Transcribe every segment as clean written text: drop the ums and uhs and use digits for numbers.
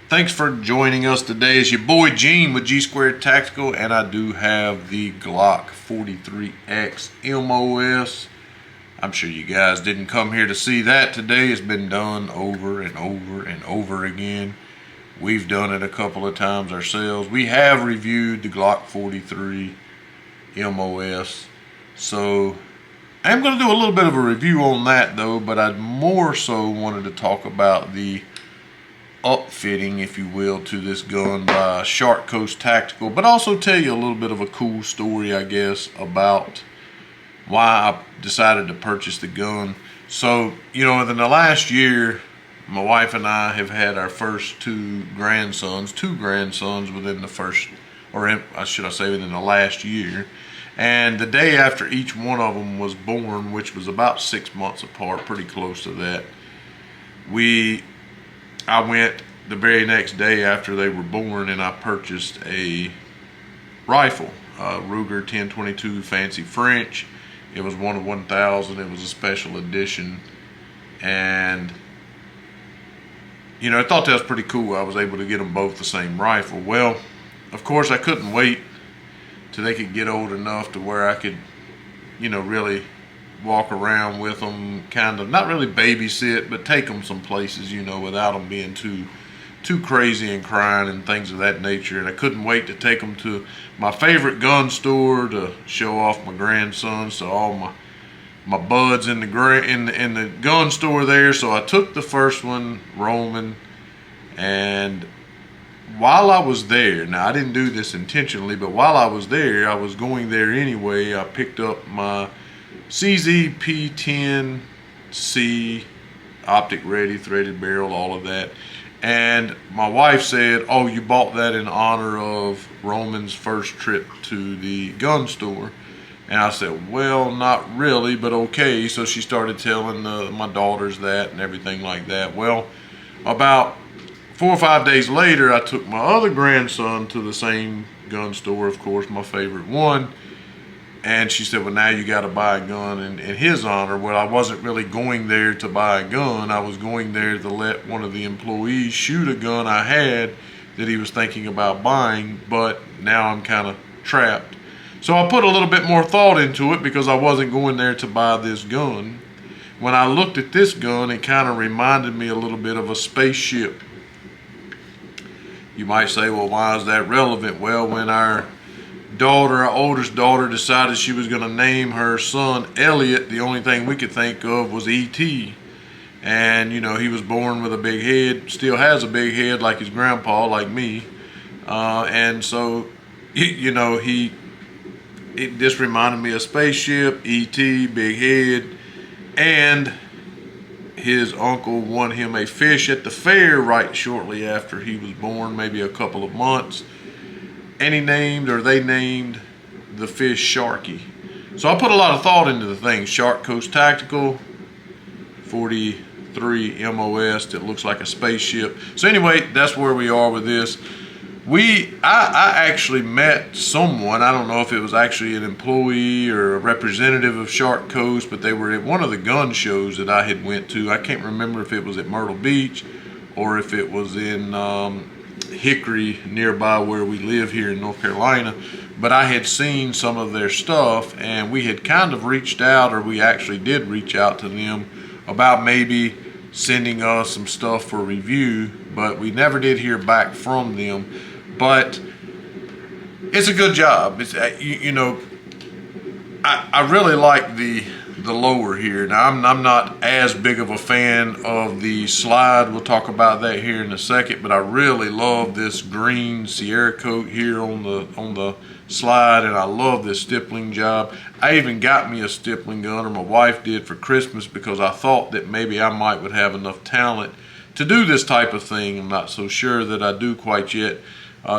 Thanks for joining us today. It's your boy Gene with G Squared Tactical, and I do have the Glock 43X M.O.S. I'm sure you guys didn't come here to see that today. It's been done over and over and over again. We've done it a couple of times ourselves. We have reviewed the Glock 43 M.O.S. So I'm going to do a little bit of a review on that though, but I more so wanted to talk about the upfitting, if you will, to this gun by Shark Coast Tactical, but also tell you a little bit of a cool story, I guess, about why I decided to purchase the gun. So, in the last year, my wife and I have had our first two grandsons within the first, or should I say within the last year. And the day after each one of them was born, which was about 6 months apart, pretty close to that, I went the very next day after they were born and I purchased a rifle, Ruger 1022 Fancy French. It was one of 1,000. It was a special edition. And, I thought that was pretty cool. I was able to get them both the same rifle. Well, of course, I couldn't wait till they could get old enough to where I could, really walk around with them, kind of not really babysit, but take them some places, without them being too crazy and crying and things of that nature. And I couldn't wait to take them to my favorite gun store to show off my grandsons to all my buds in the gun store there. So I took the first one, Roman, and while I was there, now I didn't do this intentionally, but while I was there, I was going there anyway. I picked up my CZP-10C, optic ready, threaded barrel, all of that. And my wife said, "Oh, you bought that in honor of Roman's first trip to the gun store." And I said, "Well, not really, but okay." So she started telling my daughters that and everything like that. Well, about 4 or 5 days later, I took my other grandson to the same gun store, of course, my favorite one. And she said, "Well, now you got to buy a gun in his honor." Well, I wasn't really going there to buy a gun. I was going there to let one of the employees shoot a gun I had that he was thinking about buying, but now I'm kind of trapped. So I put a little bit more thought into it because I wasn't going there to buy this gun. When I looked at this gun, it kind of reminded me a little bit of a spaceship. You might say, "Well, why is that relevant?" Well, when our oldest daughter, decided she was going to name her son Elliot, the only thing we could think of was E.T. And, he was born with a big head, still has a big head like his grandpa, like me. And so, it just reminded me of spaceship, E.T., big head. And his uncle won him a fish at the fair right shortly after he was born, maybe a couple of months. And they named the fish Sharky. So I put a lot of thought into the thing. Shark Coast Tactical, 43 M.O.S. that looks like a spaceship. So anyway, that's where we are with this. I actually met someone, I don't know if it was actually an employee or a representative of Shark Coast, but they were at one of the gun shows that I had went to. I can't remember if it was at Myrtle Beach or if it was in Hickory, nearby where we live here in North Carolina, but I had seen some of their stuff and we had kind of reached out, or we actually did reach out to them about maybe sending us some stuff for review, but we never did hear back from them. But it's a good job. It's I really like the lower here. Now I'm not as big of a fan of the slide. We'll talk about that here in a second, but I really love this green Sierra coat here on the slide, and I love this stippling job. I even got me a stippling gun, or my wife did, for Christmas because I thought that maybe I would have enough talent to do this type of thing. I'm not so sure that I do quite yet.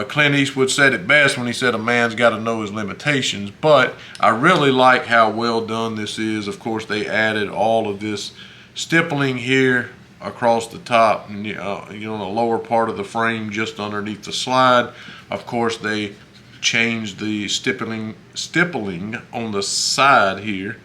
Clint Eastwood said it best when he said a man's got to know his limitations, but I really like how well done this is. Of course, they added all of this stippling here across the top, and the lower part of the frame just underneath the slide. Of course, they changed the stippling on the side here,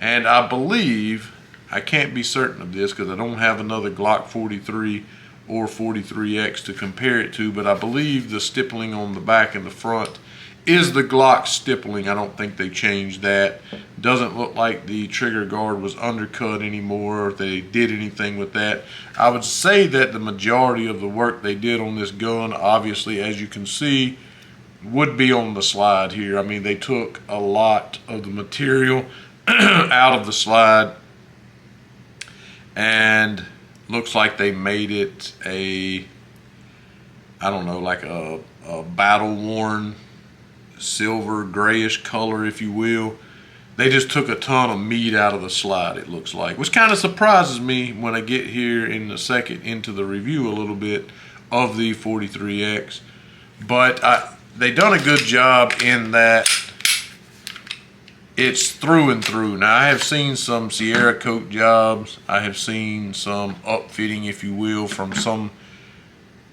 and I believe, I can't be certain of this because I don't have another Glock 43 or 43X to compare it to, but I believe the stippling on the back and the front is the Glock stippling. I don't think they changed that. Doesn't look like the trigger guard was undercut anymore, or they did anything with that. I would say that the majority of the work they did on this gun, obviously, as you can see, would be on the slide here. I mean, they took a lot of the material out of the slide, and looks like they made it a, I don't know, like a battle-worn silver grayish color, if you will. They just took a ton of meat out of the slide, it looks like, which kind of surprises me when I get here in a second into the review a little bit of the 43X. But they done a good job in that it's through and through. Now, I have seen some Sierra coat jobs. I have seen some upfitting, if you will, from some,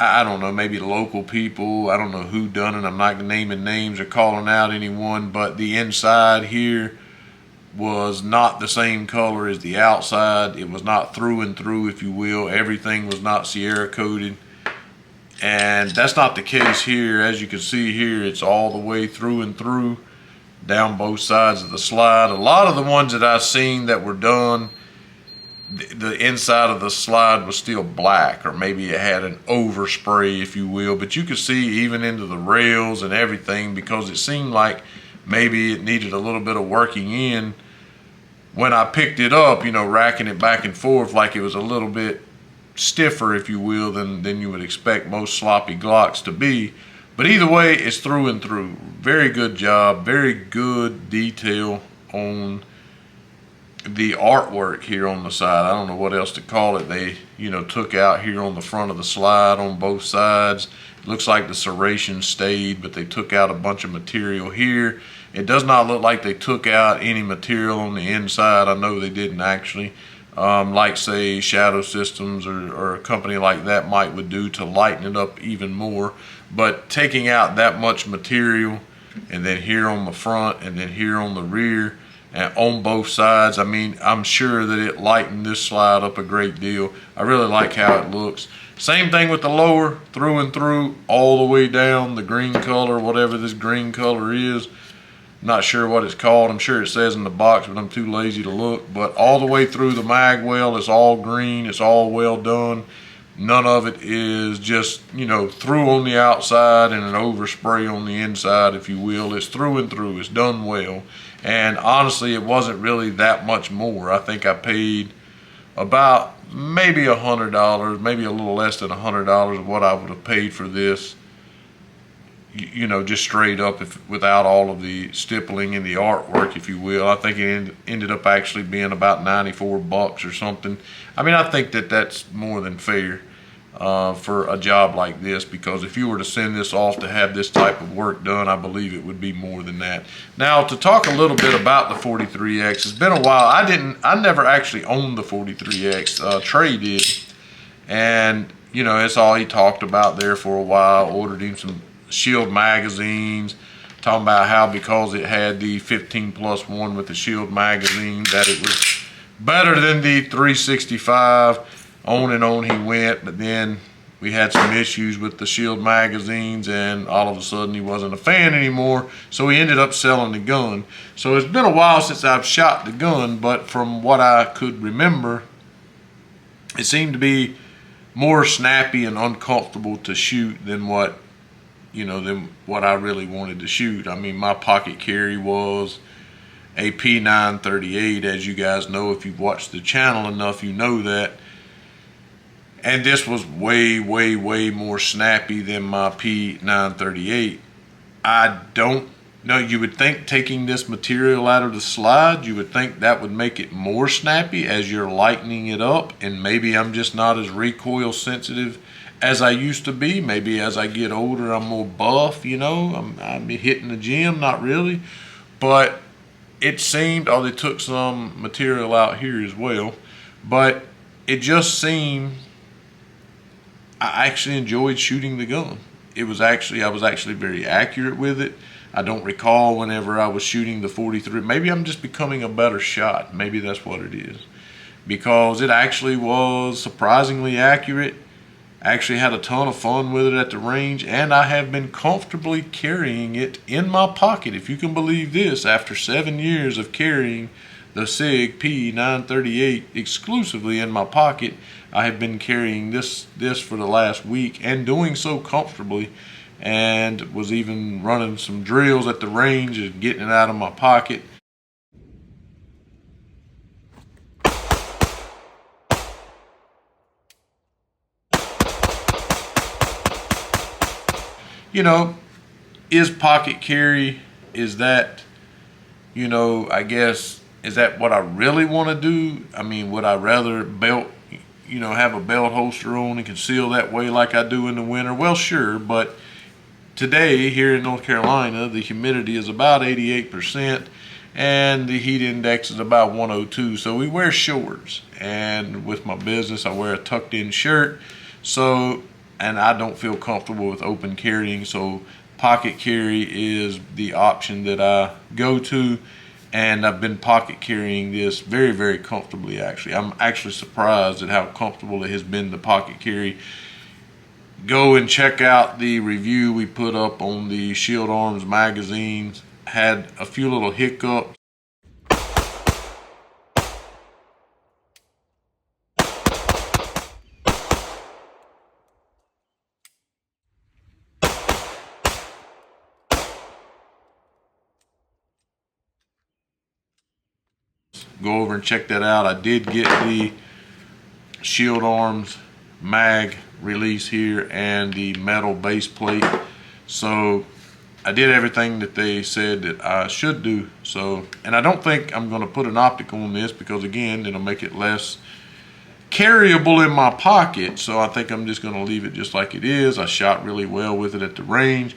I don't know, maybe local people. I don't know who done it. I'm not naming names or calling out anyone, but the inside here was not the same color as the outside. It was not through and through, if you will. Everything was not Sierra coated. And that's not the case here. As you can see here, it's all the way through and through down both sides of the slide. A lot of the ones that I've seen that were done, the inside of the slide was still black, or maybe it had an overspray, if you will, but you could see even into the rails and everything, because it seemed like maybe it needed a little bit of working in. When I picked it up, you know, racking it back and forth, like it was a little bit stiffer, if you will, than you would expect most sloppy Glocks to be. But either way, it's through and through. Very good job, very good detail on the artwork here on the side. I don't know what else to call it. They, you know, took out here on the front of the slide on both sides. It looks like the serration stayed, but they took out a bunch of material here. It does not look like they took out any material on the inside. I know they didn't actually. Like say Shadow Systems or a company like that would do to lighten it up even more. But taking out that much material, and then here on the front and then here on the rear and on both sides, I mean, I'm sure that it lightened this slide up a great deal. I really like how it looks. Same thing with the lower, through and through, all the way down, the green color, whatever this green color is. Not sure what it's called. I'm sure it says in the box, but I'm too lazy to look. But all the way through the mag well, it's all green. It's all well done. None of it is just, you know, through on the outside and an overspray on the inside, if you will. It's through and through. It's done well. And honestly, it wasn't really that much more. I think I paid about maybe $100, maybe a little less than $100 of what I would have paid for this. You know, just straight up, without all of the stippling and the artwork, if you will. I think it ended up actually being about $94 or something. I mean, I think that that's more than fair for a job like this, because if you were to send this off to have this type of work done, I believe it would be more than that. Now, to talk a little bit about the 43X, it's been a while. I never actually owned the 43X. Trey did, and you know, that's all he talked about there for a while. Ordered him some Shield magazines, talking about how because it had the 15+1 with the Shield magazine that it was better than the 365. On and on he went, but then we had some issues with the Shield magazines, and all of a sudden he wasn't a fan anymore, so he ended up selling the gun. So it's been a while since I've shot the gun, but from what I could remember, it seemed to be more snappy and uncomfortable to shoot than what I really wanted to shoot. I mean, my pocket carry was a P938, as you guys know. If you've watched the channel enough, you know that. And this was way, way, way more snappy than my P938. I don't know, you would think taking this material out of the slide, you would think that would make it more snappy as you're lightening it up. And maybe I'm just not as recoil sensitive as I used to be. Maybe as I get older, I'm more buff, you know. I'm hitting the gym, not really. But it seemed, they took some material out here as well. But it just seemed, I actually enjoyed shooting the gun. I was actually very accurate with it. I don't recall whenever I was shooting the 43. Maybe I'm just becoming a better shot. Maybe that's what it is. Because it actually was surprisingly accurate. I actually had a ton of fun with it at the range, and I have been comfortably carrying it in my pocket. If you can believe this, after 7 years of carrying the SIG P938 exclusively in my pocket, I have been carrying this for the last week and doing so comfortably, and was even running some drills at the range and getting it out of my pocket. You know, is pocket carry, is that, I guess, is that what I really want to do? I mean, would I rather have a belt holster on and conceal that way like I do in the winter? Well, sure, but today here in North Carolina, the humidity is about 88% and the heat index is about 102. So we wear shorts, and with my business, I wear a tucked in shirt. And I don't feel comfortable with open carrying, so pocket carry is the option that I go to, and I've been pocket carrying this very, very comfortably. Actually, I'm actually surprised at how comfortable it has been to pocket carry. Go and check out the review we put up on the Shield Arms magazines. Had a few little hiccups. Go over and check that out. I did get the Shield Arms mag release here and the metal base plate, so I did everything that they said that I should do. And I don't think I'm going to put an optic on this, because again, it'll make it less carryable in my pocket. So I think I'm just going to leave it just like it is. I shot really well with it at the range.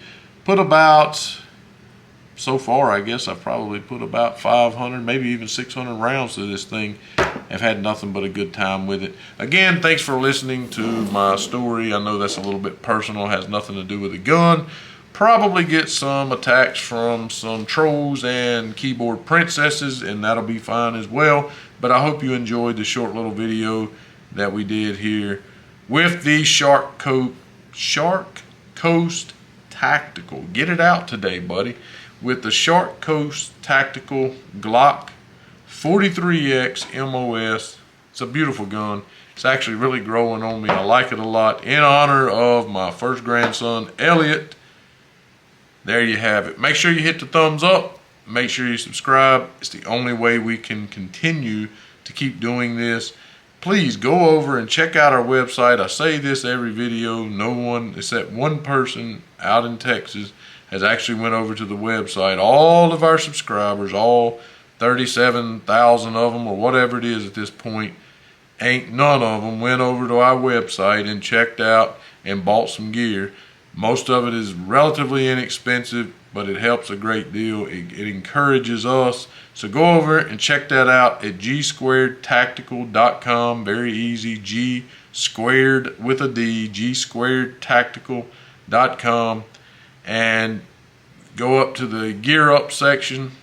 So far, I guess I've probably put about 500, maybe even 600 rounds to this thing. I've had nothing but a good time with it. Again, thanks for listening to my story. I know that's a little bit personal, has nothing to do with the gun. Probably get some attacks from some trolls and keyboard princesses, and that'll be fine as well. But I hope you enjoyed the short little video that we did here with the Shark Coast Tactical. Get it out today, buddy. With the Shark Coast Tactical Glock 43X M.O.S. It's a beautiful gun. It's actually really growing on me. I like it a lot. In honor of my first grandson, Elliot. There you have it. Make sure you hit the thumbs up. Make sure you subscribe. It's the only way we can continue to keep doing this. Please go over and check out our website. I say this every video. No one except one person out in Texas has actually went over to the website. All of our subscribers, all 37,000 of them, or whatever it is at this point, ain't none of them went over to our website and checked out and bought some gear. Most of it is relatively inexpensive, but it helps a great deal. It encourages us. So go over and check that out at g2tactical.com. Very easy, G squared with a D, g2tactical.com. And go up to the gear up section,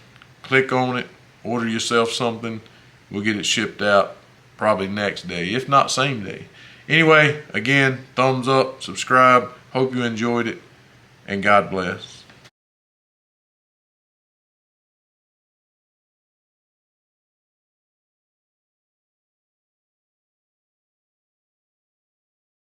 click on it, order yourself something. We'll get it shipped out probably next day, if not same day. Anyway, again, thumbs up, subscribe. Hope you enjoyed it, and God bless.